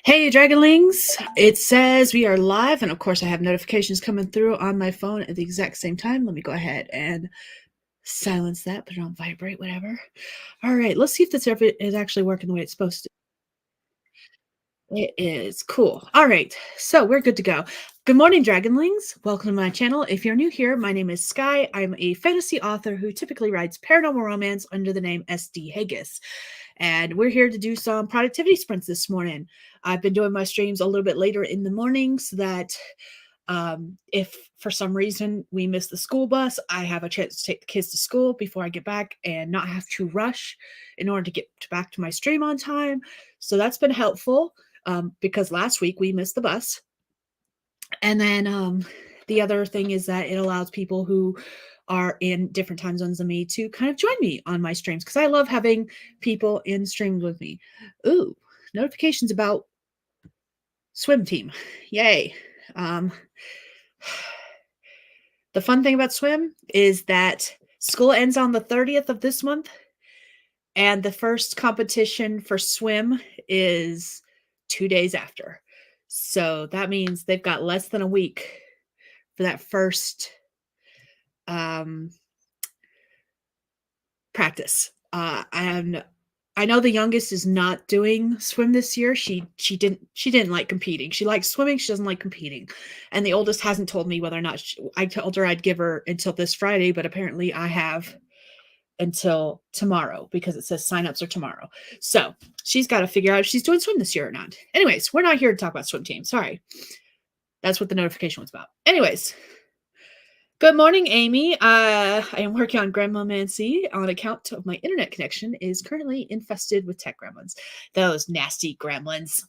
Hey, Dragonlings! It says we are live, and of course, I have notifications coming through on my phone at the exact same time. Let me go ahead and silence that, put it on vibrate, whatever. All right, let's see if this is actually working the way it's supposed to. It is cool. All right, so we're good to go. Good morning, Dragonlings. Welcome to my channel. If you're new here, my name is Skye. I'm a fantasy author who typically writes paranormal romance under the name SD Hegyes. And we're here to do some productivity sprints this morning. I've been doing my streams a little bit later in the morning so that if for some reason we miss the school bus, I have a chance to take the kids to school before I get back and not have to rush in order to get back to my stream on time. So that's been helpful because last week we missed the bus. And then the other thing is that it allows people who are in different time zones than me to kind of join me on my streams because I love having people in streams with me. Ooh, notifications about swim team. Yay. The fun thing about swim is that school ends on the 30th of this month, and the first competition for swim is 2 days after. So that means they've got less than a week for that first practice. And I know the youngest is not doing swim this year. She didn't like competing. She likes swimming. She doesn't like competing. And the oldest hasn't told me whether or not I told her I'd give her until this Friday, but apparently I have until tomorrow because it says signups are tomorrow. So she's got to figure out if she's doing swim this year or not. Anyways, we're not here to talk about swim team. Sorry. That's what the notification was about. Anyways, good morning, Amy. I am working on Gremlinmancy on account of my internet connection is currently infested with tech gremlins. Those nasty gremlins.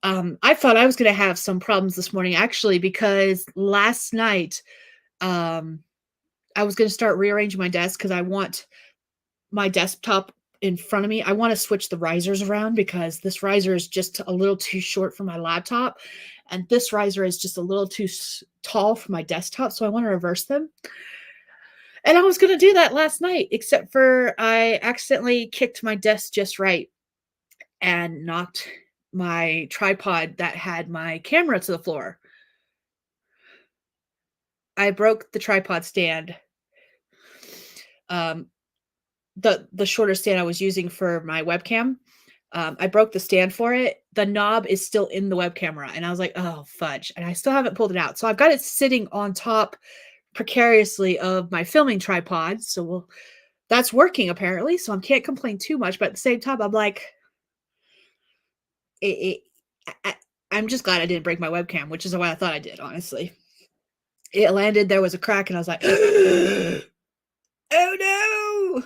I thought I was going to have some problems this morning, actually, because last night I was going to start rearranging my desk because I want my desktop in front of me. I want to switch the risers around because this riser is just a little too short for my laptop. And this riser is just a little too tall for my desktop. So I want to reverse them. And I was going to do that last night, except for I accidentally kicked my desk just right and knocked my tripod that had my camera to the floor. I broke the tripod stand. The shorter stand I was using for my webcam. I broke the stand for it. The knob is still in the web camera. And I was like, oh, fudge. And I still haven't pulled it out. So I've got it sitting on top precariously of my filming tripod. So that's working apparently. So I can't complain too much. But at the same time, I'm like, I'm just glad I didn't break my webcam, which is what I thought I did, honestly. It landed. There was a crack. And I was like, oh, no.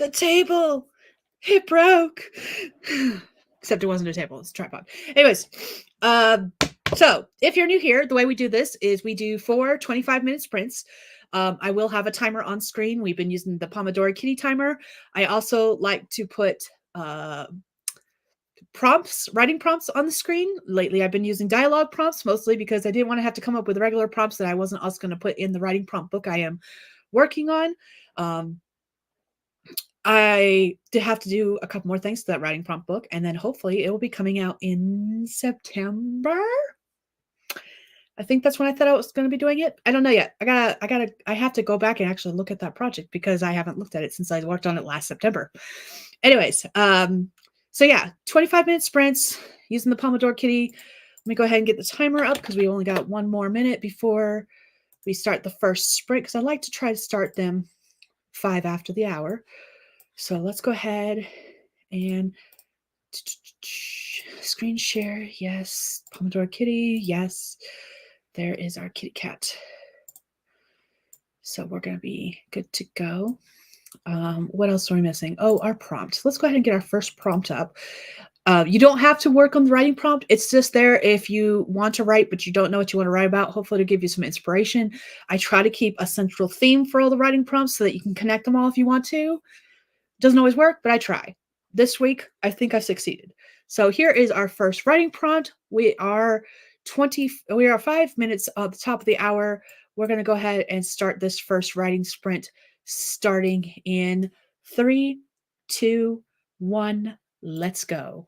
The table. It broke. Except it wasn't a table, it's a tripod. Anyways, so if you're new here, the way we do this is we do 4 25-minute sprints. I will have a timer on screen. We've been using the Pomodoro Kitty timer. I also like to put writing prompts on the screen. Lately, I've been using dialogue prompts mostly because I didn't want to have to come up with regular prompts that I wasn't also going to put in the writing prompt book I am working on. I did have to do a couple more things to that writing prompt book, and then hopefully it will be coming out in September. I think that's when I thought I was going to be doing it. I don't know yet. I have to go back and actually look at that project because I haven't looked at it since I worked on it last September. Anyways, so yeah, 25-minute sprints using the Pomodoro Kitty. Let me go ahead and get the timer up because we only got 1 more minute before we start the first sprint because I like to try to start them 5 after the hour. So let's go ahead and screen share. Yes. Pomodoro Kitty. Yes. There is our kitty cat. So we're going to be good to go. What else are we missing? Oh, our prompt. Let's go ahead and get our first prompt up. You don't have to work on the writing prompt. It's just there if you want to write, but you don't know what you want to write about. Hopefully to give you some inspiration. I try to keep a central theme for all the writing prompts so that you can connect them all if you want to. Doesn't always work, but I try. This week, I think I succeeded. So here is our first writing prompt. We are 5 minutes at the top of the hour. We're going to go ahead and start this first writing sprint starting in 3, 2, 1, let's go.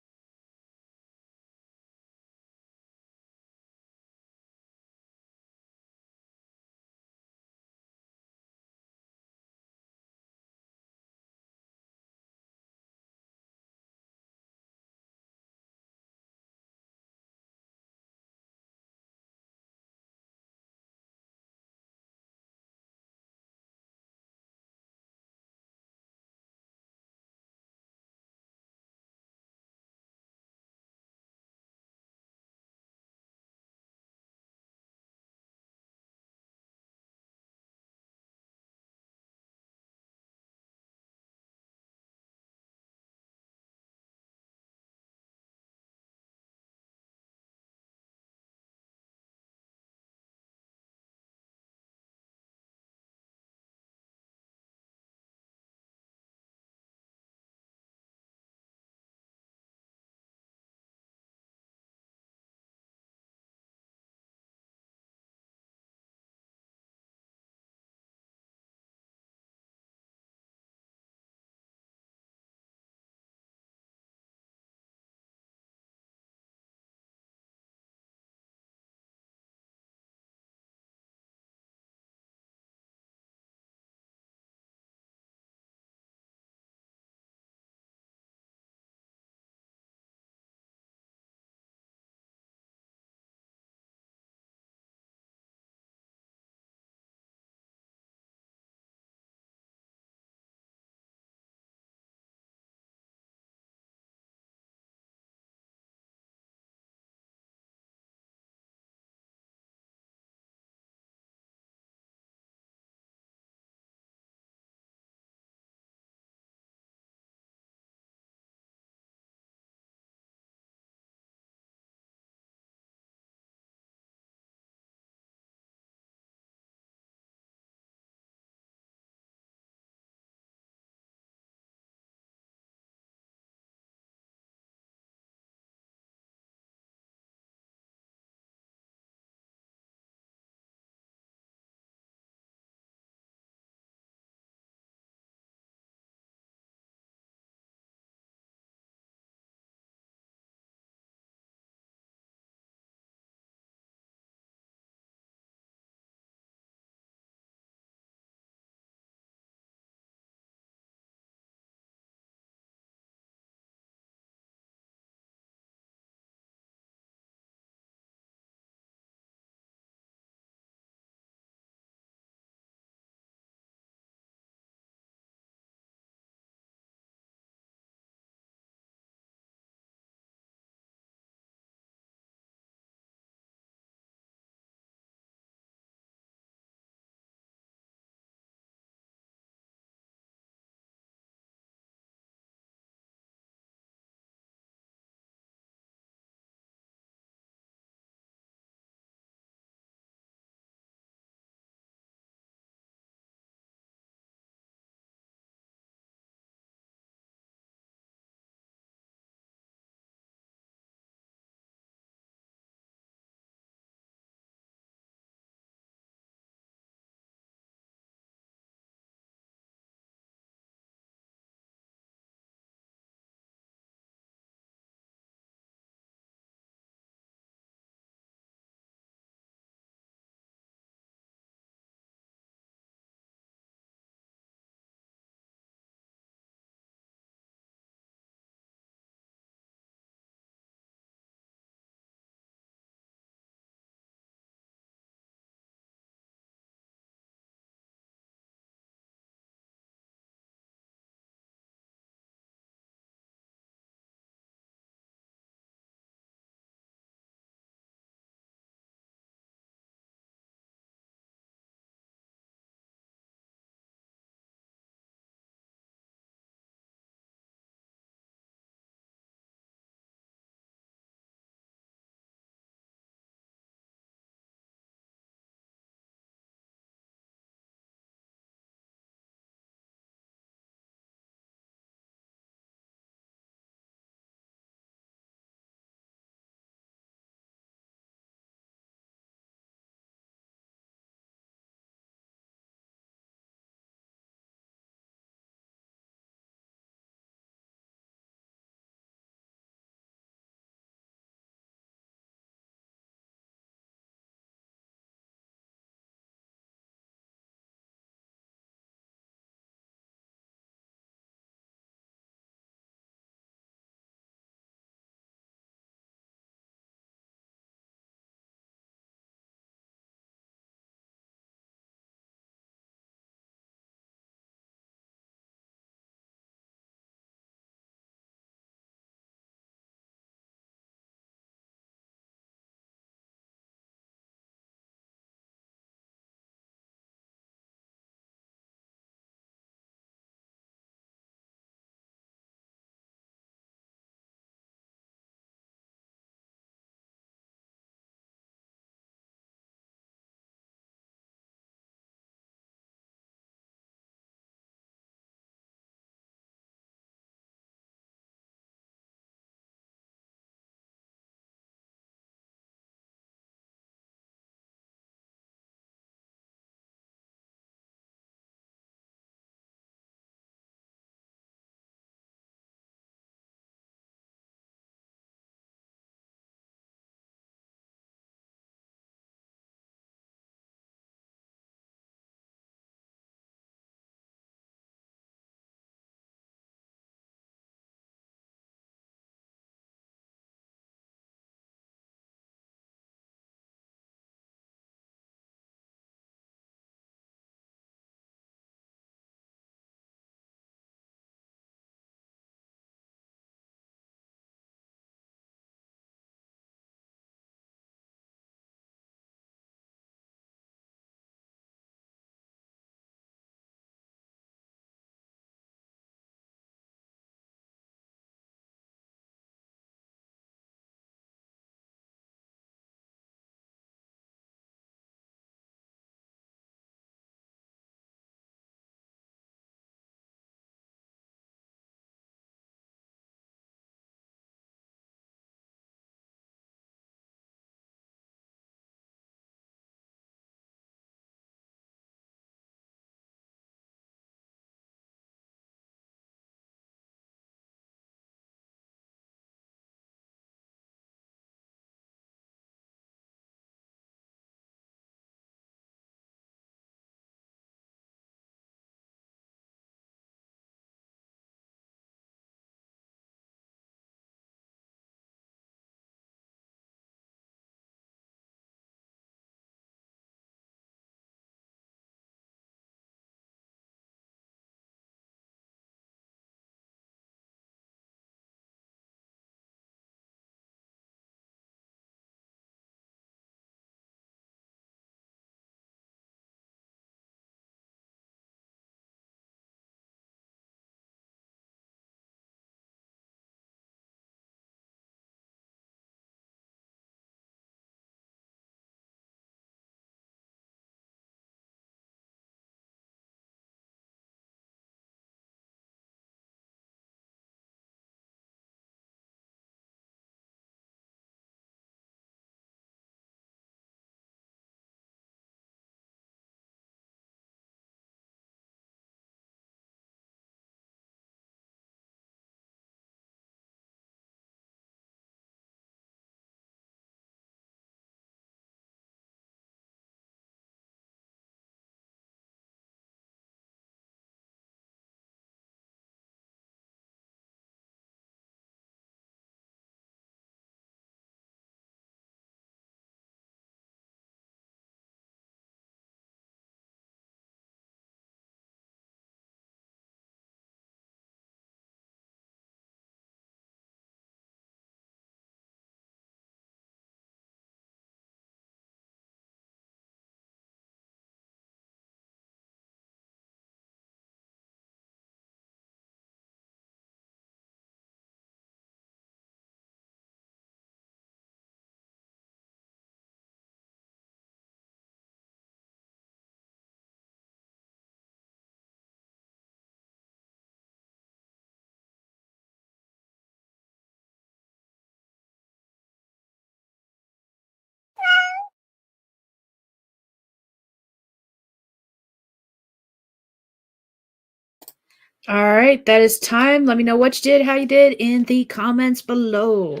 All right, that is time. Let me know what you did, how you did in the comments below.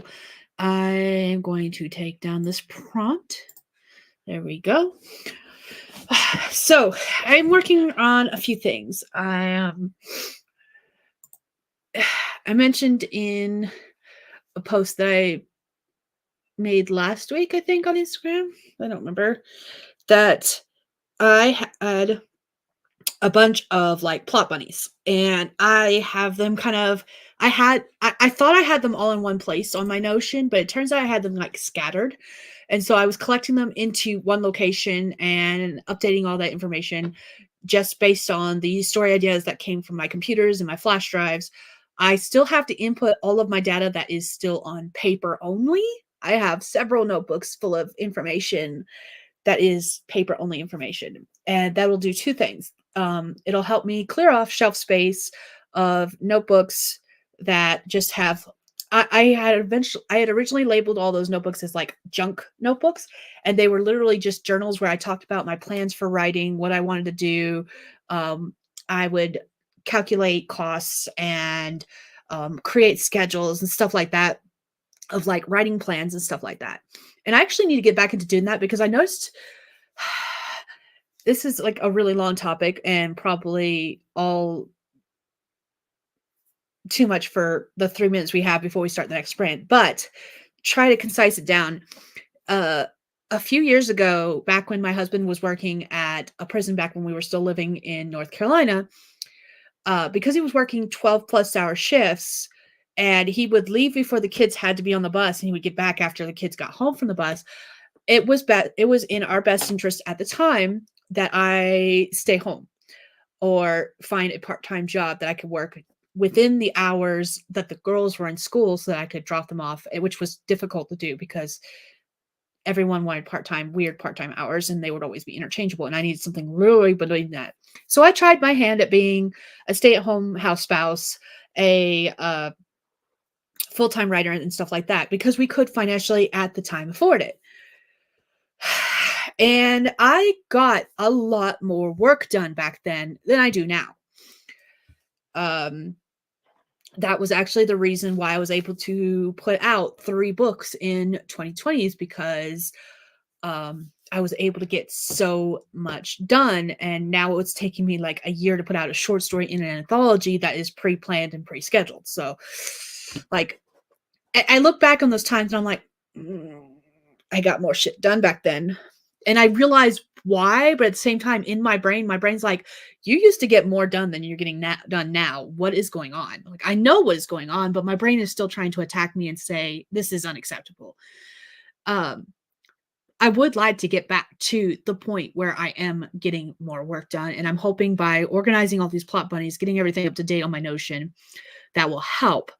I'm going to take down this prompt. There we go. So I'm working on a few things. I mentioned in a post that I made last week, I think, on Instagram. I don't remember that I had a bunch of like plot bunnies, and I have them kind of. I thought I had them all in one place on my Notion, but it turns out I had them like scattered. And so I was collecting them into one location and updating all that information just based on the story ideas that came from my computers and my flash drives. I still have to input all of my data that is still on paper only. I have several notebooks full of information that is paper only information. And that will do two things. It'll help me clear off shelf space of notebooks that just have. I had originally labeled all those notebooks as like junk notebooks, and they were literally just journals where I talked about my plans for writing, what I wanted to do. Um, I would calculate costs and create schedules and stuff like that, of like writing plans and stuff like that. And I actually need to get back into doing that because I noticed this is like a really long topic and probably all too much for the 3 minutes we have before we start the next sprint, but try to concise it down. Uh, a few years ago, back when my husband was working at a prison, back when we were still living in North Carolina, because he was working 12 plus hour shifts and he would leave before the kids had to be on the bus and he would get back after the kids got home from the bus. It was in our best interest at the time that I stay home or find a part-time job that I could work within the hours that the girls were in school so that I could drop them off, which was difficult to do because everyone wanted part-time, weird part-time hours, and they would always be interchangeable. And I needed something really between that. So I tried my hand at being a stay-at-home house spouse, a full-time writer, and stuff like that because we could financially at the time afford it. And I got a lot more work done back then than I do now. Um, that was actually the reason why I was able to put out 3 books in 2020 is because I was able to get so much done. And now it's taking me like a year to put out a short story in an anthology that is pre-planned and pre-scheduled. So, like, I look back on those times and I'm like, I got more shit done back then. And I realize why, but at the same time, in my brain's like, you used to get more done than you're getting done now. What is going on? Like, I know what is going on, but my brain is still trying to attack me and say, this is unacceptable. Um, I would like to get back to the point where I am getting more work done. And I'm hoping by organizing all these plot bunnies, getting everything up to date on my Notion, that will help.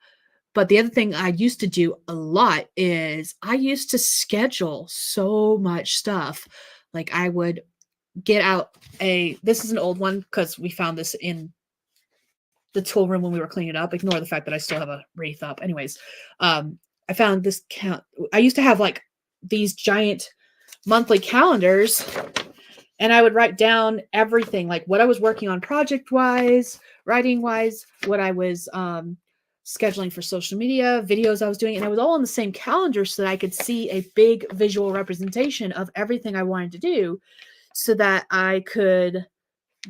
But the other thing I used to do a lot is I used to schedule so much stuff. Like I would get out this is an old one because we found this in the tool room when we were cleaning it up. Ignore the fact that I still have a wreath up. Anyways, I found this count. I used to have like these giant monthly calendars and I would write down everything, like what I was working on project wise, writing wise, what I was scheduling for social media, videos I was doing, and it was all on the same calendar so that I could see a big visual representation of everything I wanted to do so that I could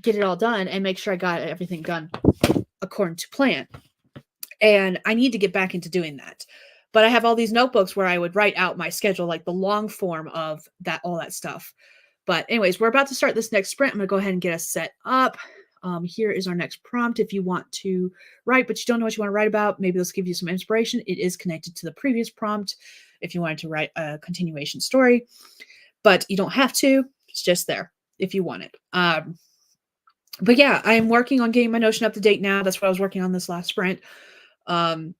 get it all done and make sure I got everything done according to plan. And I need to get back into doing that. But I have all these notebooks where I would write out my schedule, like the long form of that, all that stuff. But anyways, we're about to start this next sprint. I'm going to go ahead and get us set up. Here is our next prompt. If you want to write, but you don't know what you want to write about, maybe this will give you some inspiration. It is connected to the previous prompt if you wanted to write a continuation story, but you don't have to. It's just there if you want it. But yeah, I'm working on getting my Notion up to date now. That's what I was working on this last sprint. Um,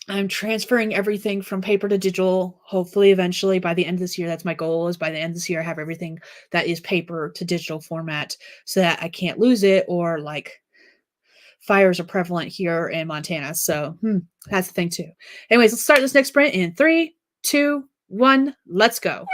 I'm transferring everything from paper to digital. Hopefully, eventually, by the end of this year, that's my goal. Is by the end of this year, I have everything that is paper to digital format, so that I can't lose it. Or like fires are prevalent here in Montana, so that's the thing too. Anyways, let's start this next sprint in 3, 2, 1. Let's go.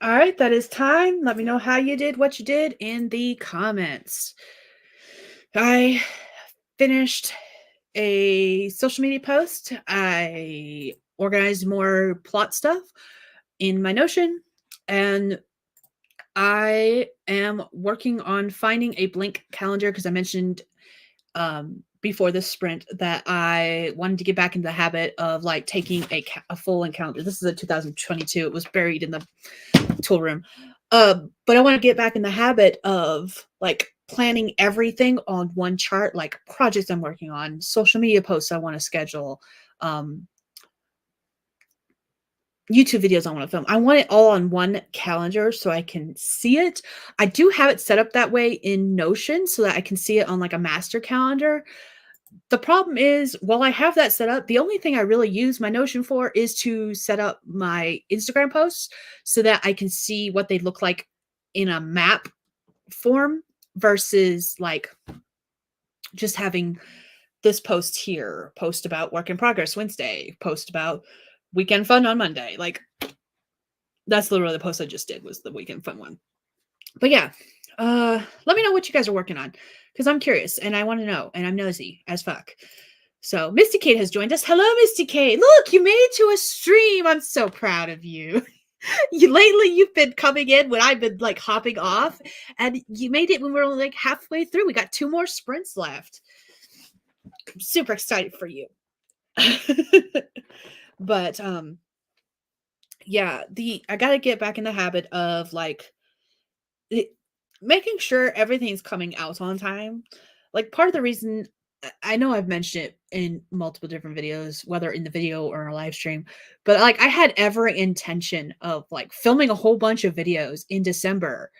All right, that is time. Let me know how you did, what you did in the comments. I finished a social media post. I organized more plot stuff in my Notion, and I am working on finding a blank calendar because I mentioned before this sprint that I wanted to get back into the habit of like taking a full calendar. This is a 2022. It was buried in the tool room. But I want to get back in the habit of like planning everything on one chart, like projects I'm working on, social media posts I want to schedule, um, YouTube videos I want to film. I want it all on one calendar so I can see it. I do have it set up that way in Notion so that I can see it on like a master calendar. The problem is, while I have that set up, the only thing I really use my Notion for is to set up my Instagram posts so that I can see what they look like in a map form versus like just having this post here, post about work in progress Wednesday, post about weekend fun on Monday. Like that's literally the post I just did was the weekend fun one. But yeah, let me know what you guys are working on because I'm curious and I want to know and I'm nosy as fuck. So Misty Kate has joined us. Hello, Misty Kate. Look, you made it to a stream. I'm so proud of you. Lately, you've been coming in when I've been like hopping off, and you made it when we were like halfway through. We got 2 more sprints left. I'm super excited for you. But yeah, I gotta get back in the habit of like it, making sure everything's coming out on time. Like part of the reason I know I've mentioned it in multiple different videos, whether in the video or a live stream, but like I had every intention of like filming a whole bunch of videos in December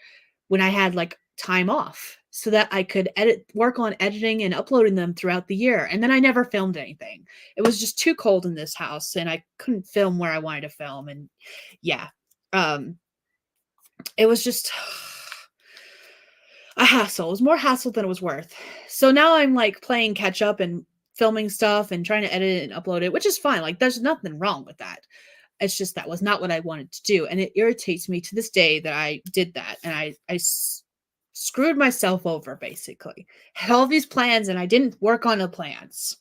when I had like time off so that I could work on editing and uploading them throughout the year. And then I never filmed anything. It was just too cold in this house and I couldn't film where I wanted to film. And yeah, um, it was just a hassle. It was more hassle than it was worth. So now I'm like playing catch up and filming stuff and trying to edit it and upload it, which is fine. Like there's nothing wrong with that. It's just that was not what I wanted to do. And it irritates me to this day that I did that. And screwed myself over basically. Had all these plans and I didn't work on the plans.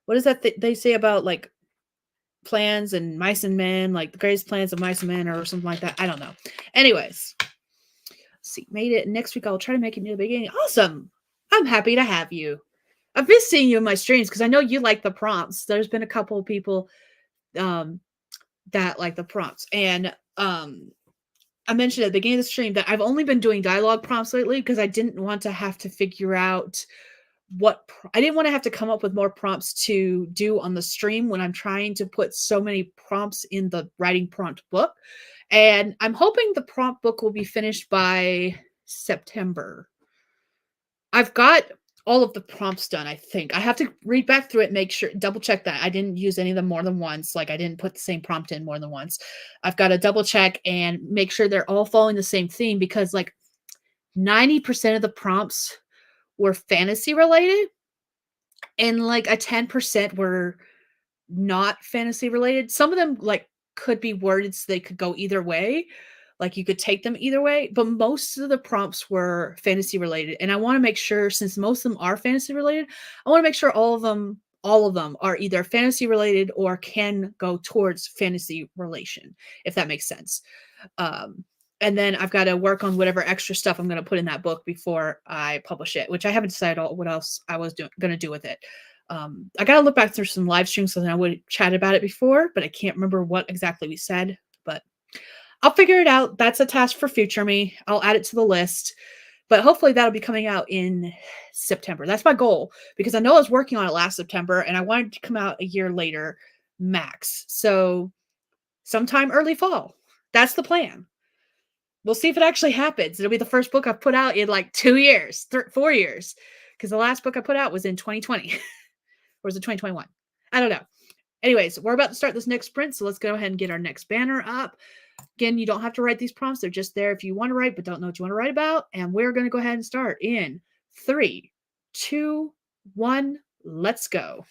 What is that they say about like plans and mice and men, like the greatest plans of mice and men or something like that? I don't know. Anyways, see, made it. Next week I'll try to make it near the beginning. Awesome. I'm happy to have you. I've been seeing you in my streams because I know you like the prompts. There's been a couple of people um, that like the prompts. And I mentioned at the beginning of the stream that I've only been doing dialogue prompts lately because I didn't want to have to figure out I didn't want to have to come up with more prompts to do on the stream when I'm trying to put so many prompts in the writing prompt book. And I'm hoping the prompt book will be finished by September. I've got all of the prompts done, I think. I have to read back through it, make sure, double check that I didn't use any of them more than once. Like I didn't put the same prompt in more than once. I've got to double check and make sure they're all following the same theme because like 90% of the prompts were fantasy related and like a 10% were not fantasy related. Some of them like could be worded so they could go either way. Like you could take them either way, but most of the prompts were fantasy related. And I want to make sure since most of them are fantasy related, I want to make sure all of them are either fantasy related or can go towards fantasy relation, if that makes sense. Um and then I've got to work on whatever extra stuff I'm going to put in that book before I publish it, which I haven't decided what else I was going to do with it. I got to look back through some live streams so that I would chat about it before, but I can't remember what exactly we said. But I'll figure it out. That's a task for future me. I'll add it to the list, but hopefully that'll be coming out in September. That's my goal because I know I was working on it last September and I wanted it to come out a year later, max. So sometime early fall. That's the plan. We'll see if it actually happens. It'll be the first book I've put out in like 2 years, 4 years, because the last book I put out was in 2020 or was it 2021? I don't know. Anyways, we're about to start this next sprint, so let's go ahead and get our next banner up. Again, you don't have to write these prompts. They're just there if you want to write, but don't know what you want to write about. And we're going to go ahead and start in 3, 2, 1. Let's go.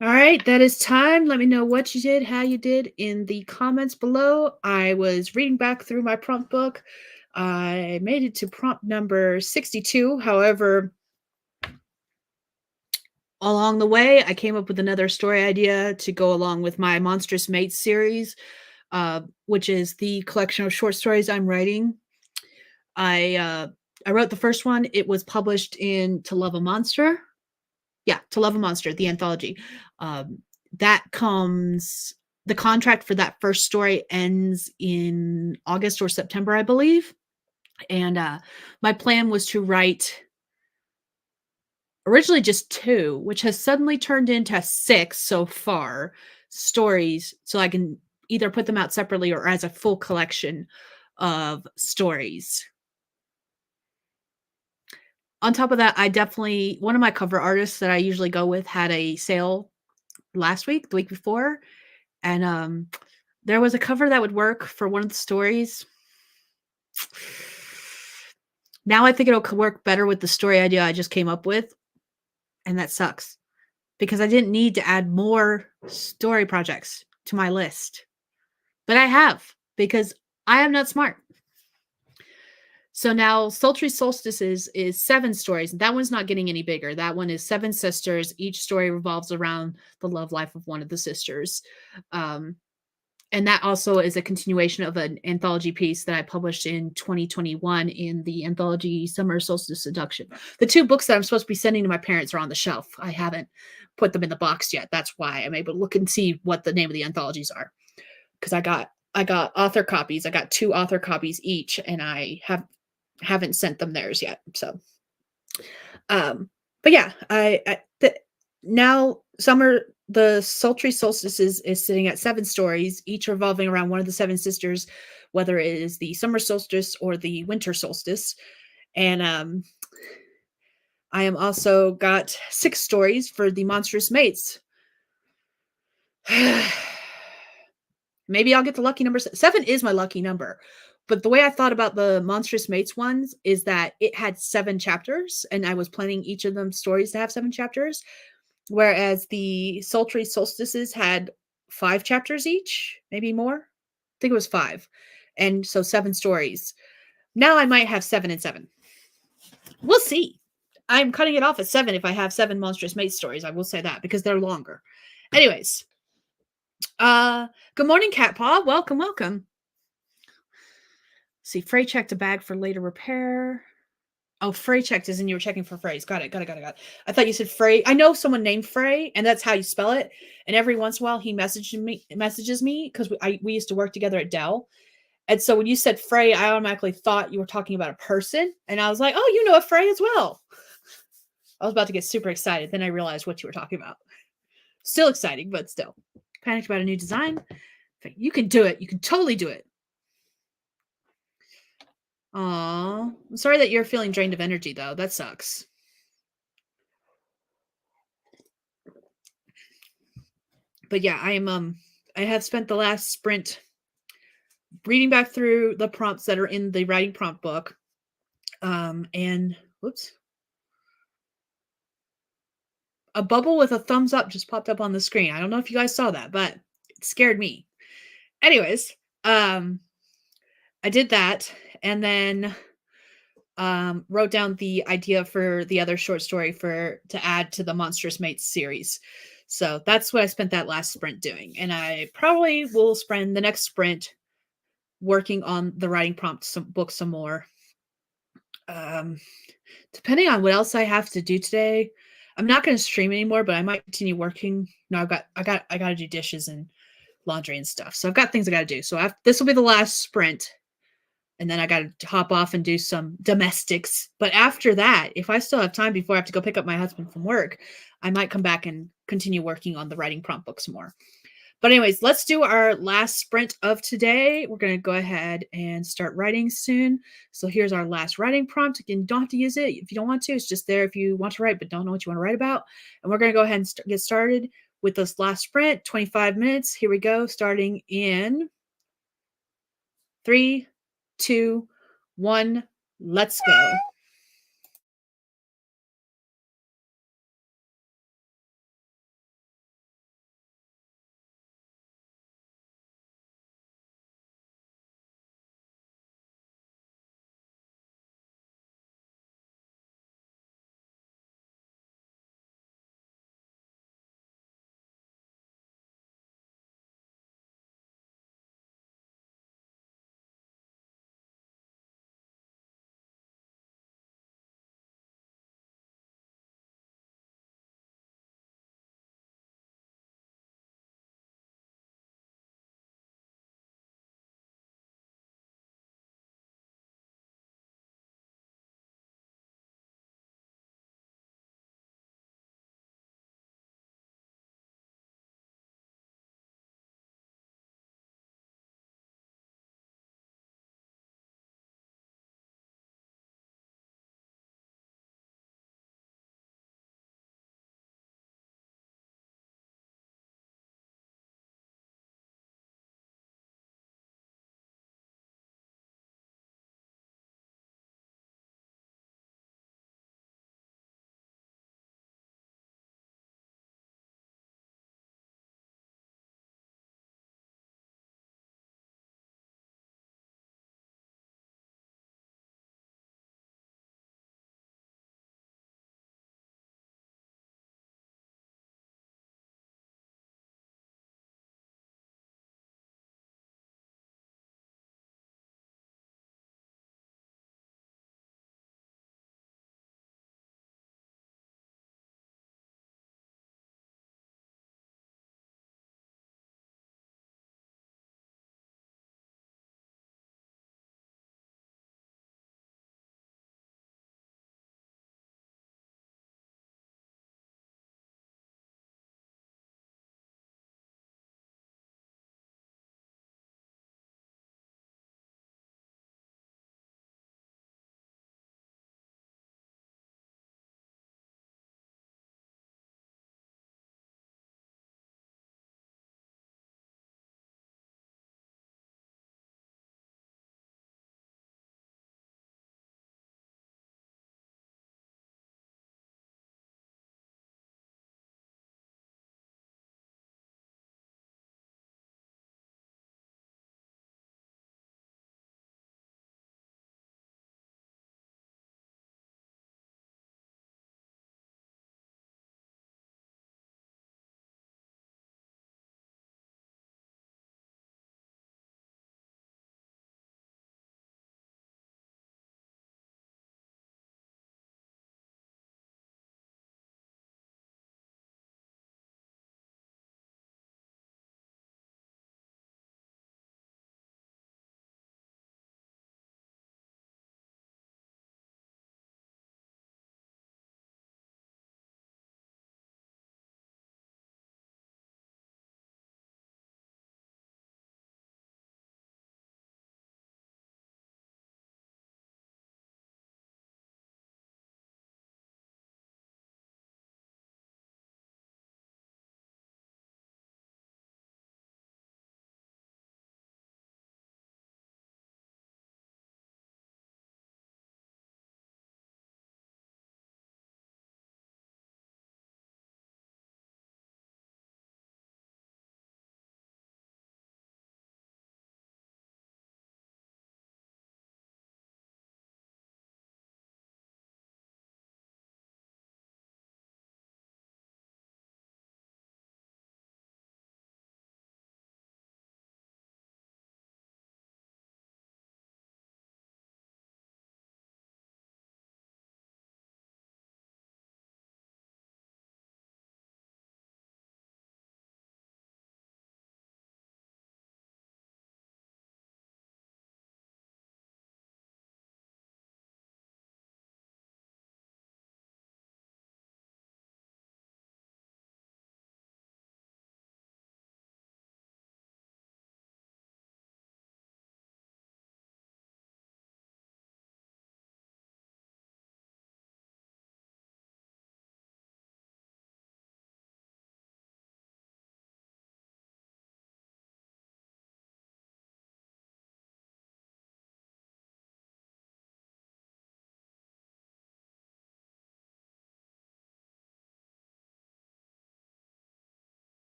All right, that is time. Let me know what you did, how you did in the comments below. I was reading back through my prompt book. I made it to prompt number 62. However, along the way, I came up with another story idea to go along with my Monstrous Mates series, which is the collection of short stories I'm writing. I uh, I wrote the first one. It was published in To Love a Monster. Yeah, To Love a Monster, the anthology. Um, that comes the contract for that first story ends in August or September, I believe. And my plan was to write originally just two, which has suddenly turned into six so far stories, so I can either put them out separately or as a full collection of stories. On top of that, I definitely one of my cover artists that I usually go with had a sale last week, the week before, and there was a cover that would work for one of the stories. Now I think it'll work better with the story idea I just came up with, and that sucks because I didn't need to add more story projects to my list. But I have because I am not smart. So now Sultry Solstices is seven stories. That one's not getting any bigger. That one is seven sisters. Each story revolves around the love life of one of the sisters. Um, and that also is a continuation of an anthology piece that I published in 2021 in the anthology Summer Solstice Seduction. The two books that I'm supposed to be sending to my parents are on the shelf. I haven't put them in the box yet. That's why I'm able to look and see what the name of the anthologies are. Because I got author copies. I got two author copies each, and I haven't sent them theirs yet. So, um, but yeah, now summer the sultry solstices is sitting at seven stories, each revolving around one of the seven sisters, whether it is the summer solstice or the winter solstice. And I am also got six stories for the monstrous mates. Maybe I'll get the lucky number. Seven is my lucky number. But the way I thought about the Monstrous Mates ones is that it had seven chapters, and I was planning each of them stories to have seven chapters. Whereas the Sultry Solstices had five chapters each, maybe more. I think it was five. And so seven stories. Now I might have seven and seven. We'll see. I'm cutting it off at seven if I have seven Monstrous Mates stories. I will say that because they're longer. Anyways, good morning, Cat Paw. Welcome, welcome. See, Frey checked a bag for later repair. Oh, Frey checked as in you were checking for Freys. Got it. I thought you said Frey. I know someone named Frey, and that's how you spell it. And every once in a while, he messages me because we used to work together at Dell. And so when you said Frey, I automatically thought you were talking about a person, and I was like, "Oh, you know a Frey as well." I was about to get super excited, then I realized what you were talking about. Still exciting, but still panicked about a new design. You can do it. You can totally do it. Aw, I'm sorry that you're feeling drained of energy, though. That sucks. But yeah, I have spent the last sprint reading back through the prompts that are in the writing prompt book. And whoops. A bubble with a thumbs up just popped up on the screen. I don't know if you guys saw that, but it scared me. Anyways, I did that and then wrote down the idea for the other short story to add to the Monstrous Mates series. So that's what I spent that last sprint doing. And I probably will spend the next sprint working on the writing prompt book some more. Um, depending on what else I have to do today, I'm not going to stream anymore, but I might continue working. No, I got to do dishes and laundry and stuff. So I've got things I got to do. So this will be the last sprint, and then I got to hop off and do some domestics. But after that, if I still have time before I have to go pick up my husband from work, I might come back and continue working on the writing prompt book some more. But anyways, let's do our last sprint of today. We're going to go ahead and start writing soon. So here's our last writing prompt. Again, you don't have to use it if you don't want to. It's just there if you want to write but don't know what you want to write about. And we're going to go ahead and get started with this last sprint, 25 minutes. Here we go, starting in 3, 2, 1. Let's go.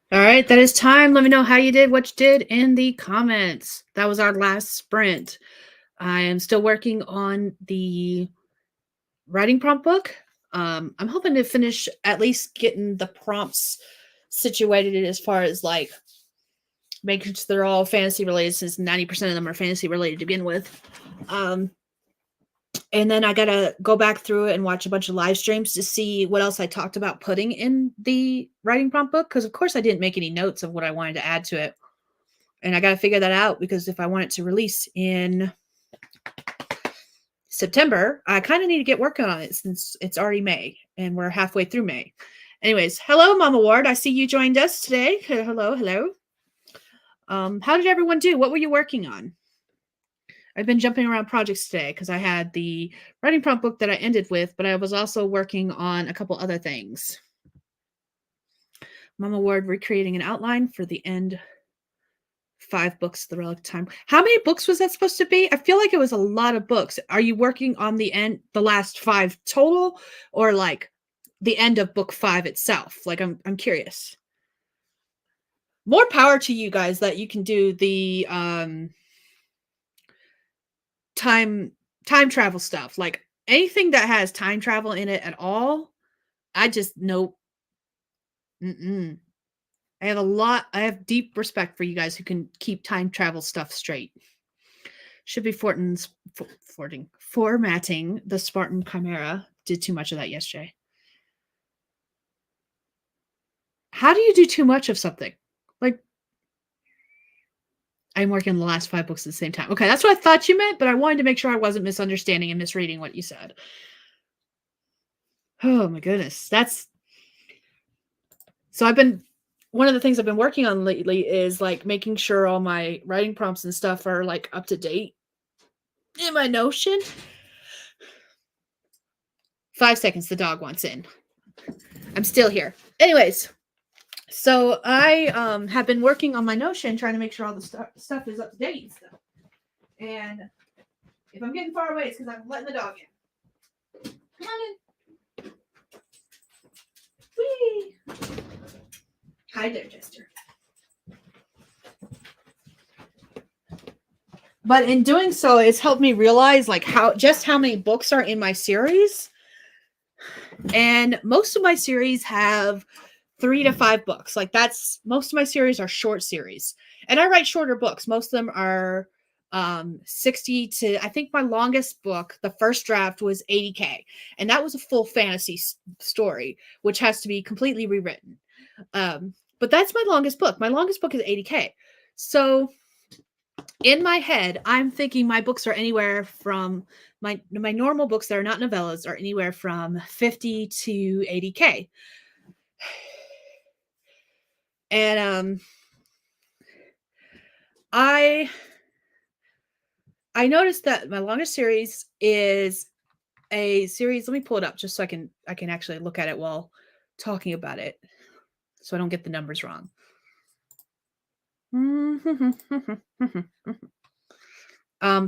All right, that is time. Let me know how you did, what you did in the comments. That was our last sprint. I am still working on the writing prompt book. I'm hoping to finish at least getting the prompts situated as far as like making sure they're all fantasy related, since 90% of them are fantasy related to begin with. And then I gotta go back through it and watch a bunch of live streams to see what else I talked about putting in the writing prompt book. Because of course I didn't make any notes of what I wanted to add to it, and I gotta figure that out, because if I want it to release in September, I kind of need to get working on it since it's already May and we're halfway through May. Anyways, hello, Mama Ward. I see you joined us today. Hello, hello. How did everyone do? What were you working on? I've been jumping around projects today because I had the writing prompt book that I ended with, but I was also working on a couple other things. Mama Ward recreating an outline for the end 5 books, the relative time. How many books was that supposed to be? I feel like it was a lot of books. Are you working on the last 5 total, or like the end of book 5 itself? Like I'm curious. More power to you guys that you can do the time travel stuff. Like anything that has time travel in it at all, I just nope. Mm-mm. I have deep respect for you guys who can keep time travel stuff straight. Should be formatting the Spartan Chimera. Did too much of that yesterday. How do you do too much of something? Like, I'm working on the last 5 books at the same time. Okay, that's what I thought you meant, but I wanted to make sure I wasn't misunderstanding and misreading what you said. Oh my goodness. One of the things I've been working on lately is like making sure all my writing prompts and stuff are like up to date in my Notion. 5 seconds, the dog wants in. I'm still here. Anyways, so I have been working on my Notion, trying to make sure all the stuff is up to date and stuff. And if I'm getting far away, it's because I'm letting the dog in. Come on in. Whee! Hi there, Jester. But in doing so, it's helped me realize like how many books are in my series. And most of my series have 3 to 5 books. Like most of my series are short series. And I write shorter books. Most of them are 60 to, I think my longest book, the first draft, was 80K. And that was a full fantasy story, which has to be completely rewritten. But that's my longest book. My longest book is 80K. So in my head, I'm thinking my books are anywhere from my normal books that are not novellas are anywhere from 50 to 80K. And I noticed that my longest series is a series. Let me pull it up just so I can actually look at it while talking about it, so I don't get the numbers wrong.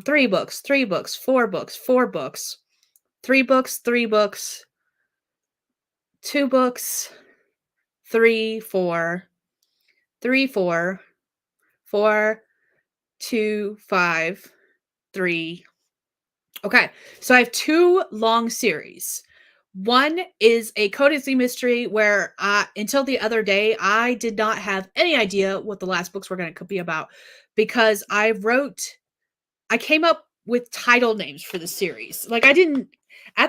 3 books, 4 books, 4 books, 3 books, 3 books, 2 books, 3, 4, 3, 4, 4, 2, 5, 3. Okay, so I have 2 long series. One is a cozy mystery where until the other day, I did not have any idea what the last books were going to be about, because I came up with title names for the series. Like at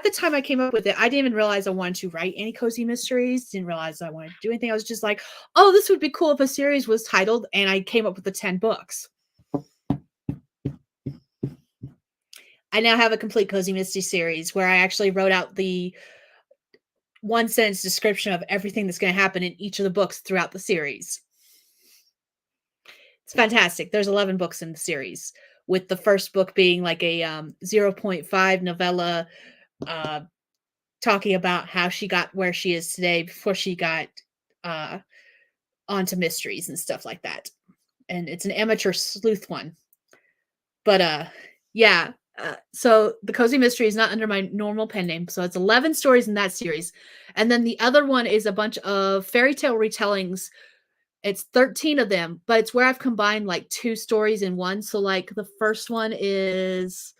the time I came up with it, I didn't even realize I wanted to write any cozy mysteries. Didn't realize I wanted to do anything. I was just like, oh, this would be cool if a series was titled, and I came up with the 10 books. I now have a complete cozy mystery series where I actually wrote out the 1-sentence description of everything that's going to happen in each of the books throughout the series. It's fantastic. There's 11 books in the series, with the first book being like a 0.5 novella talking about how she got where she is today before she got onto mysteries and stuff like that. And it's an amateur sleuth one. But yeah. So the cozy mystery is not under my normal pen name. So it's 11 stories in that series. And then the other one is a bunch of fairy tale retellings It's 13 of them, but it's where I've combined like 2 stories in one. So like the first one is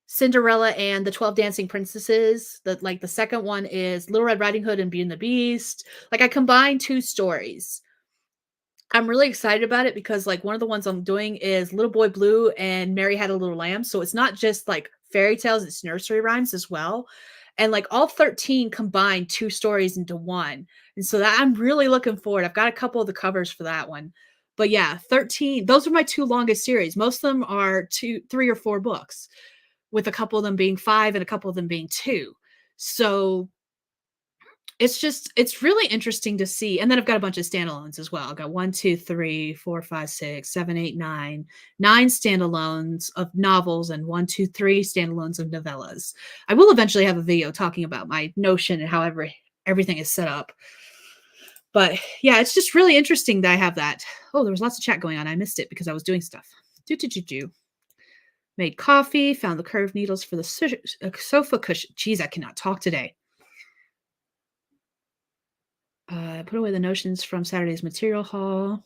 Cinderella and the 12 Dancing Princesses. The second one is Little Red Riding Hood and Beauty and the Beast. Like I combined 2 stories. I'm really excited about it because like one of the ones I'm doing is Little Boy Blue and Mary Had a Little Lamb. So it's not just like fairy tales, it's nursery rhymes as well. And like all 13 combined 2 stories into one. And so that I'm really looking forward. I've got a couple of the covers for that one. But yeah, 13. Those are my 2 longest series. Most of them are 2, 3 or 4 books, with a couple of them being 5 and a couple of them being 2. So it's really interesting to see. And then I've got a bunch of standalones as well. I've got 1, 2, 3, 4, 5, 6, 7, 8, 9, 9 standalones of novels and 1, 2, 3 standalones of novellas. I will eventually have a video talking about my Notion and how everything is set up. But yeah, it's just really interesting that I have that. Oh, there was lots of chat going on. I missed it because I was doing stuff. Do. Made coffee, found the curved needles for the sofa cushion. Jeez, I cannot talk today. Put away the notions from Saturday's material haul.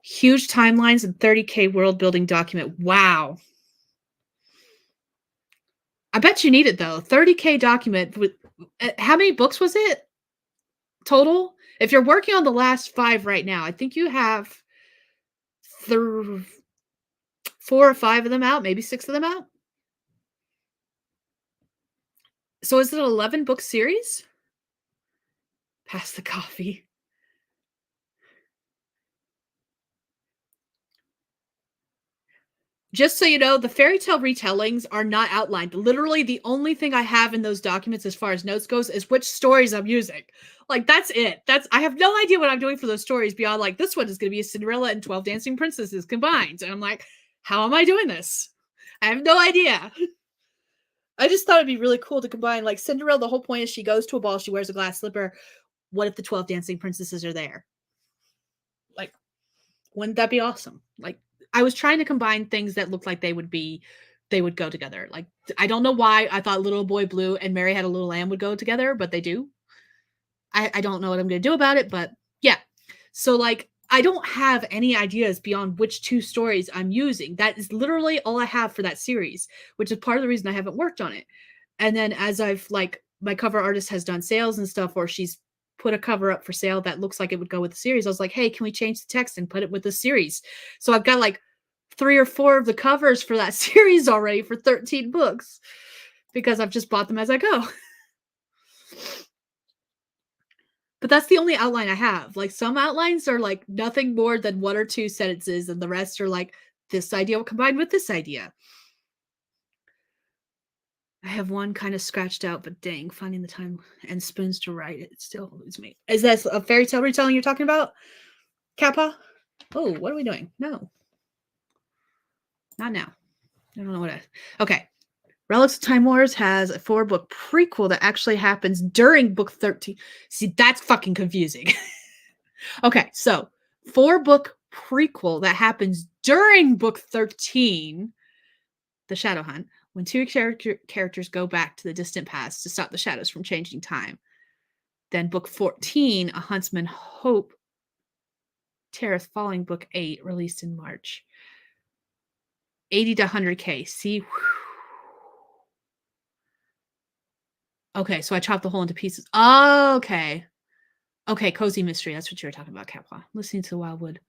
Huge timelines and 30K world building document. Wow. I bet you need it though. 30K document with how many books was it total? If you're working on the last 5 right now, I think you have 4 or 5 of them out, maybe 6 of them out. So is it an 11 book series? Pass the coffee. Just so you know, the fairy tale retellings are not outlined. Literally, the only thing I have in those documents as far as notes goes is which stories I'm using. Like, that's it. I have no idea what I'm doing for those stories beyond, like, this one is going to be a Cinderella and 12 Dancing Princesses combined. And I'm like, how am I doing this? I have no idea. I just thought it'd be really cool to combine, like, Cinderella, the whole point is she goes to a ball, she wears a glass slipper. What if the 12 Dancing Princesses are there? Like, wouldn't that be awesome? Like, I was trying to combine things that looked like they would go together. Like, I don't know why I thought Little Boy Blue and Mary Had a Little Lamb would go together, but they do. I don't know what I'm going to do about it, but yeah. So, like, I don't have any ideas beyond which 2 stories I'm using. That is literally all I have for that series, which is part of the reason I haven't worked on it. And then as I've, like, my cover artist has done sales and stuff, or she's put a cover up for sale that looks like it would go with the series, I was like, hey, can we change the text and put it with the series? So I've got like 3 or 4 of the covers for that series already for 13 books because I've just bought them as I go. But that's the only outline I have. Like, some outlines are like nothing more than 1 or 2 sentences, and the rest are like this idea combined with this idea. I have one kind of scratched out, but dang, finding the time and spoons to write it still eludes me. Is that a fairy tale retelling you're talking about, Kappa? Oh, what are we doing? No. Not now. I don't know what okay. Relics of Time Wars has a 4-book prequel that actually happens during book 13. See, that's fucking confusing. Okay, so 4-book prequel that happens during book 13, The Shadow Hunt, when 2 characters go back to the distant past to stop the shadows from changing time. Then book 14, A Huntsman Hope, Terrace Falling, book 8, released in March. 80 to 100K. See? Okay, so I chopped the hole into pieces. Oh, okay. Okay, cozy mystery. That's what you were talking about, Kappa. Listening to the Wildwood.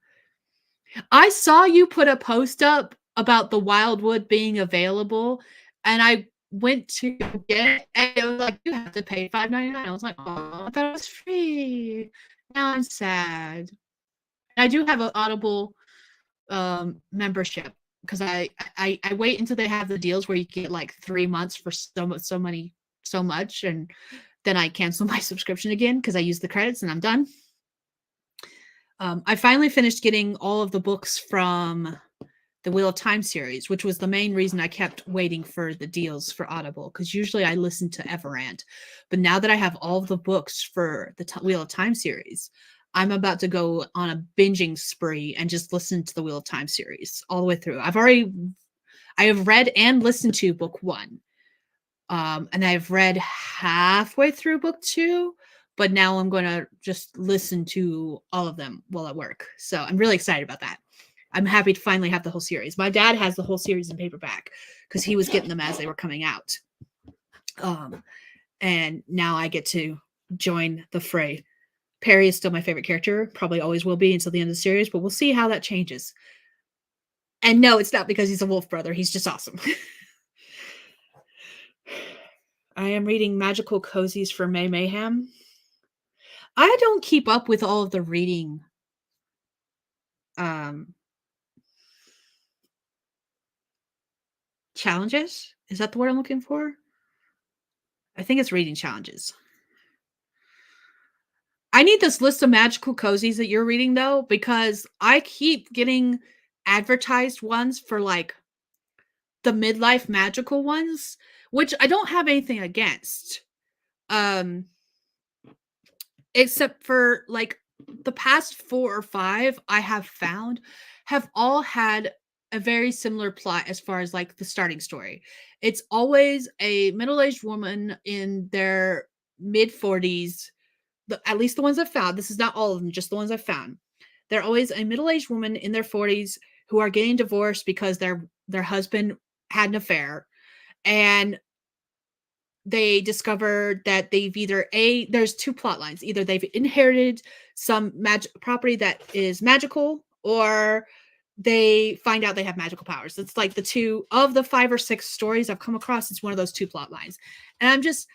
I saw you put a post up about the Wildwood being available, and I went to get it, and it was like, you have to pay $5.99. I was like, oh, I thought it was free. Now I'm sad. I do have an Audible membership because I wait until they have the deals where you get like 3 months for so much, and then I cancel my subscription again because I use the credits and I'm done. I finally finished getting all of the books from the Wheel of Time series, which was the main reason I kept waiting for the deals for Audible, because usually I listen to Everant. But now that I have all of the books for the Wheel of Time series, I'm about to go on a binging spree and just listen to the Wheel of Time series all the way through. I have read and listened to book 1. And I've read halfway through book 2, but now I'm going to just listen to all of them while at work. So I'm really excited about that. I'm happy to finally have the whole series. My dad has the whole series in paperback because he was getting them as they were coming out. And now I get to join the fray. Perry is still my favorite character, probably always will be until the end of the series, but we'll see how that changes. And no, it's not because he's a wolf brother. He's just awesome. I am reading Magical Cozies for May Mayhem. I don't keep up with all of the reading challenges. Is that the word I'm looking for? I think it's reading challenges. I need this list of magical cozies that you're reading though, because I keep getting advertised ones for like the midlife magical ones, which I don't have anything against. Except for like the past 4 or 5 I have found have all had a very similar plot as far as like the starting story. It's always a middle-aged woman in their mid 40s, at least the ones I've found. This is not all of them, just the ones I've found. They're always a middle-aged woman in their 40s who are getting divorced because their husband had an affair, and they discovered that they've either there's 2 plot lines. Either they've inherited some property that is magical, or they find out they have magical powers. It's like the 2 of the 5 or 6 stories I've come across. It's one of those 2 plot lines. And I'm just,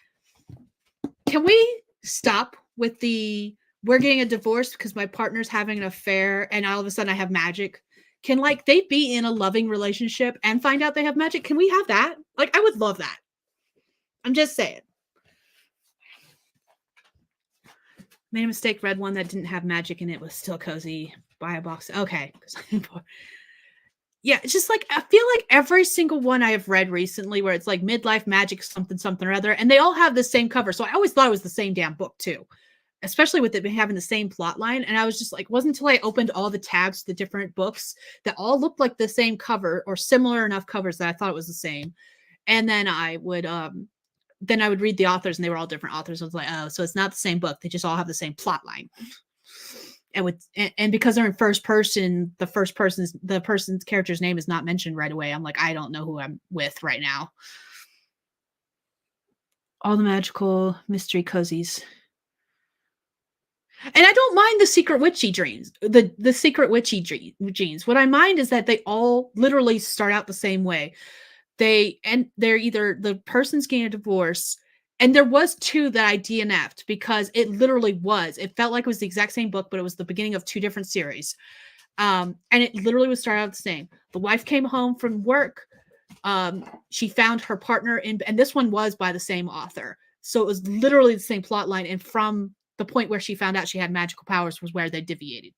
can we stop with the we're getting a divorce because my partner's having an affair and all of a sudden I have magic? Can like they be in a loving relationship and find out they have magic? Can we have that? Like, I would love that. I'm just saying. Made a mistake, read one that didn't have magic in it, was still cozy. Buy a box. Okay. Yeah, it's just like, I feel like every single one I have read recently where it's like midlife magic something, something or other, and they all have the same cover. So I always thought it was the same damn book too, especially with it having the same plot line. And I was just like, wasn't until I opened all the tabs to the different books that all looked like the same cover or similar enough covers that I thought it was the same. And then I would read the authors and they were all different authors. I was like, oh, so it's not the same book. They just all have the same plot line. And because they're in first person, the person's character's name is not mentioned right away. I'm like, I don't know who I'm with right now. All the magical mystery cozies. And I don't mind the secret witchy dreams, the secret witchy dreams. What I mind is that they all literally start out the same way. They're either the person's getting a divorce, and there was 2 that I DNF'd because it literally was. It felt like it was the exact same book, but it was the beginning of 2 different series. And it literally would start out the same. The wife came home from work. She found her partner and this one was by the same author. So it was literally the same plot line. And from the point where she found out she had magical powers was where they deviated.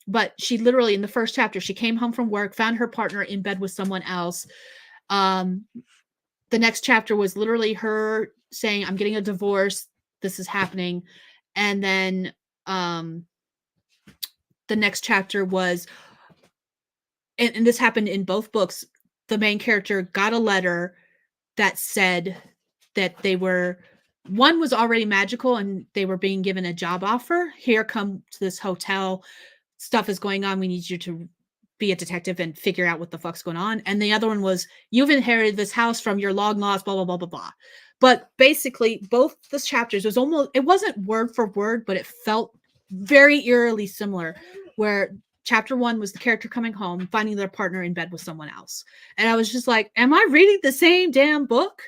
But she literally, in the first chapter, she came home from work, found her partner in bed with someone else. The next chapter was literally her saying, I'm getting a divorce. This is happening. And then the next chapter was, and this happened in both books, the main character got a letter that said that one was already magical and they were being given a job offer. Here, come to this hotel. Stuff is going on. We need you to be a detective and figure out what the fuck's going on. And the other one was, you've inherited this house from your long lost, blah, blah, blah, blah, blah. But basically, both the chapters it wasn't word for word, but it felt very eerily similar, where chapter 1 was the character coming home, finding their partner in bed with someone else. And I was just like, am I reading the same damn book?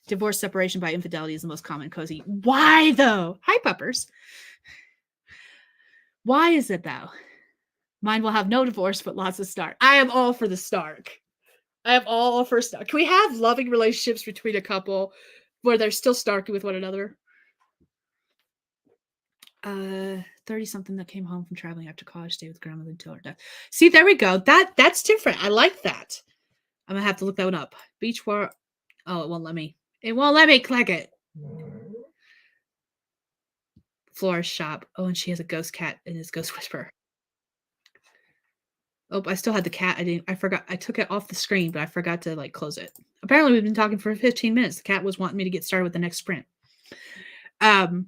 Divorce, separation by infidelity is the most common cozy. Why though? Hi, puppers. Why is it though? Mine will have no divorce, but lots of Stark. I am all for the Stark. I am all for Stark. Can we have loving relationships between a couple where they're still Starky with one another? 30-something that came home from traveling after college, stayed with grandmother until her death. See, there we go. That's different. I like that. I'm gonna have to look that one up. Beach war. Oh, it won't let me. It won't let me click it. Florist shop. Oh, and she has a ghost cat in his ghost whisper. Oh, I still had the cat. I forgot. I took it off the screen, but I forgot to like close it. Apparently, we've been talking for 15 minutes. The cat was wanting me to get started with the next sprint. Um,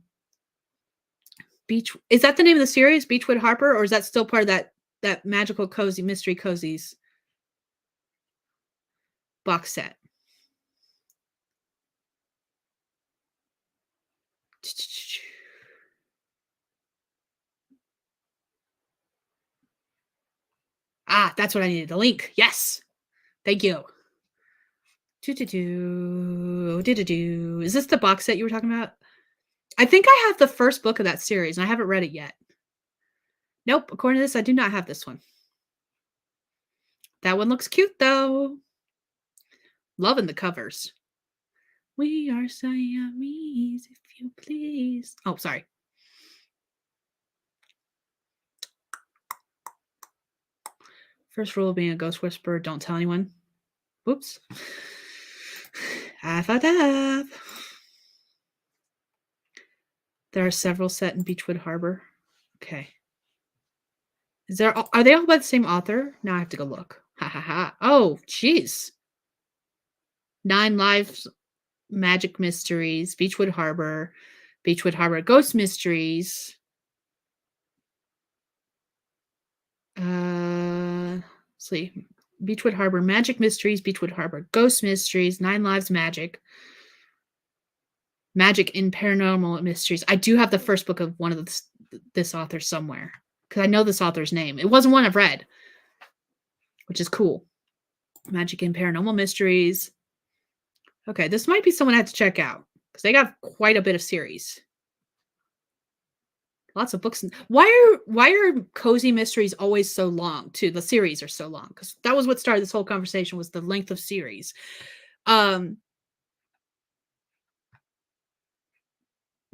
Beach is that the name of the series, Beechwood Harper, or is that still part of that magical cozy mystery cozies box set? Ah, that's what I needed. The link. Yes. Thank you. Is this the box set you were talking about? I think I have the first book of that series, and I haven't read it yet. Nope. According to this, I do not have this one. That one looks cute, though. Loving the covers. We are Siamese, if you please. Oh, sorry. First rule of being a ghost whisperer, don't tell anyone. Whoops. I fucked up. There are several set in Beechwood Harbor. Okay. Are they all by the same author? Now I have to go look. Ha ha ha. Oh, jeez. 9 Lives Magic Mysteries, Beechwood Harbor Ghost Mysteries. Let's see. Beechwood Harbor Magic Mysteries, Beechwood Harbor Ghost Mysteries, 9 Lives Magic in Paranormal Mysteries. I do have the first book of one of this author somewhere because I know this author's name. It wasn't one I've read, which is cool. Magic in Paranormal Mysteries. Okay, this might be someone I have to check out because they got quite a bit of series. Lots of books. Why are cozy mysteries always so long too? The series are so long because that was what started this whole conversation was the length of series. The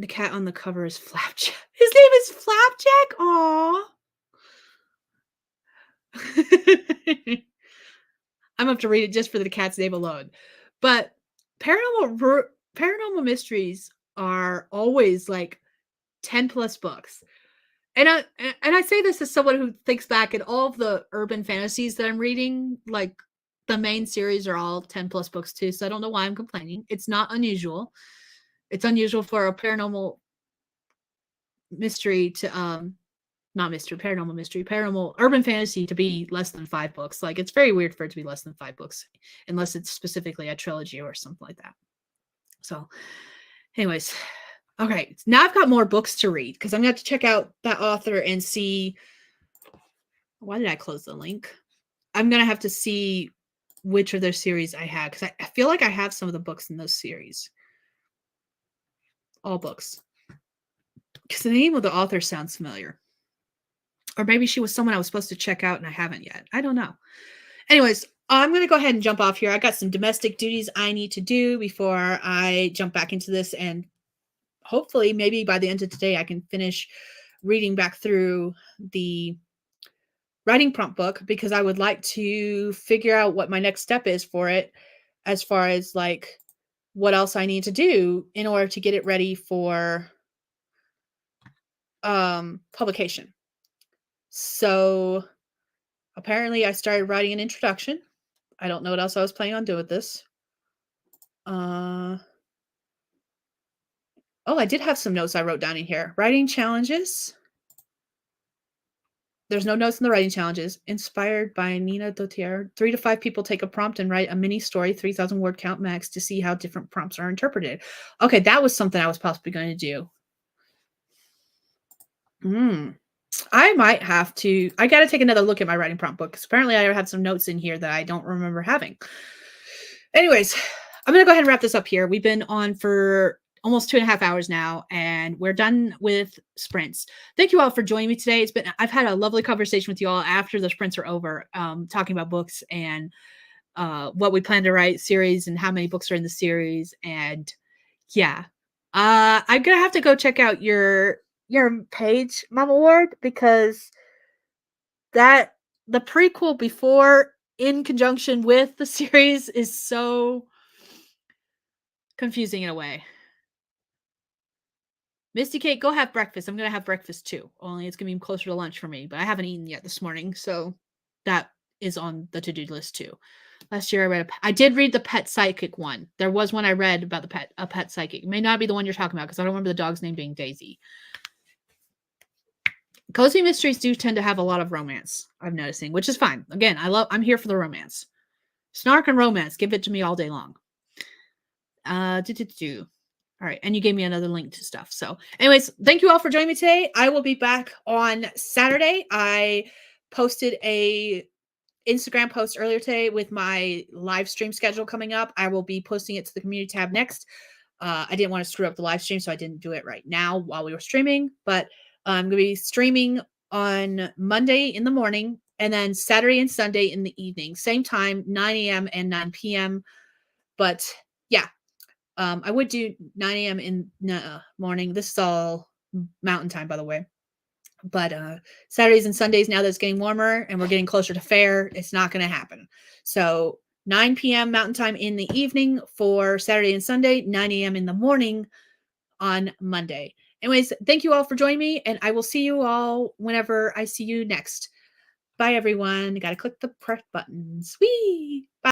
cat on the cover is Flapjack. His name is Flapjack. Aww. I'm gonna have to read it just for the cat's name alone. But paranormal mysteries are always like 10 plus books. And I say this as someone who thinks back at all of the urban fantasies that I'm reading, like the main series are all 10 plus books too. So I don't know why I'm complaining. It's not unusual. It's unusual for a paranormal mystery to not mystery, paranormal mystery, paranormal urban fantasy to be less than 5 books. Like it's very weird for it to be less than 5 books, unless it's specifically a trilogy or something like that. So, anyways, okay, now I've got more books to read because I'm gonna have to check out that author and see. Why did I close the link? I'm gonna have to see which of their series I have because I feel like I have some of the books in those series. All books. Because the name of the author sounds familiar. Or maybe she was someone I was supposed to check out and I haven't yet. I don't know. Anyways, I'm going to go ahead and jump off here. I got some domestic duties I need to do before I jump back into this. And hopefully, maybe by the end of today, I can finish reading back through the writing prompt book because I would like to figure out what my next step is for it as far as like what else I need to do in order to get it ready for publication. So apparently I started writing an introduction. I don't know what else I was planning on doing with this. Oh, I did have some notes I wrote down in here. Writing challenges. There's no notes in the writing challenges. Inspired by Nina Dotier. 3 to 5 people take a prompt and write a mini story, 3,000 word count max, to see how different prompts are interpreted. Okay, that was something I was possibly going to do. I might have to. I got to take another look at my writing prompt book because apparently I had some notes in here that I don't remember having. Anyways, I'm going to go ahead and wrap this up here. We've been on for almost 2.5 hours now, and we're done with sprints. Thank you all for joining me today. I've had a lovely conversation with you all after the sprints are over, talking about books and what we plan to write series and how many books are in the series. And yeah, I'm going to have to go check out your page, Mama Ward, because the prequel before in conjunction with the series is so confusing in a way. Misty Kate, go have breakfast. I'm going to have breakfast too. Only it's going to be closer to lunch for me, but I haven't eaten yet this morning. So that is on the to-do list too. Last year I read I did read the pet psychic one. There was one I read about a pet psychic. It may not be the one you're talking about because I don't remember the dog's name being Daisy. Cozy mysteries do tend to have a lot of romance, I'm noticing, which is fine. Again, I'm here for the romance. Snark and romance, give it to me all day long. All right, and you gave me another link to stuff. So, anyways, thank you all for joining me today. I will be back on Saturday. I posted a Instagram post earlier today with my live stream schedule coming up. I will be posting it to the community tab next. I didn't want to screw up the live stream, so I didn't do it right now while we were streaming, but I'm going to be streaming on Monday in the morning and then Saturday and Sunday in the evening. Same time, 9 a.m. and 9 p.m. But yeah, I would do 9 a.m. in the morning. This is all mountain time, by the way. But Saturdays and Sundays, now that it's getting warmer and we're getting closer to fair, it's not going to happen. So 9 p.m. Mountain Time in the evening for Saturday and Sunday, 9 a.m. in the morning on Monday. Anyways, thank you all for joining me, and I will see you all whenever I see you next. Bye, everyone. Got to click the press buttons. Whee! Bye.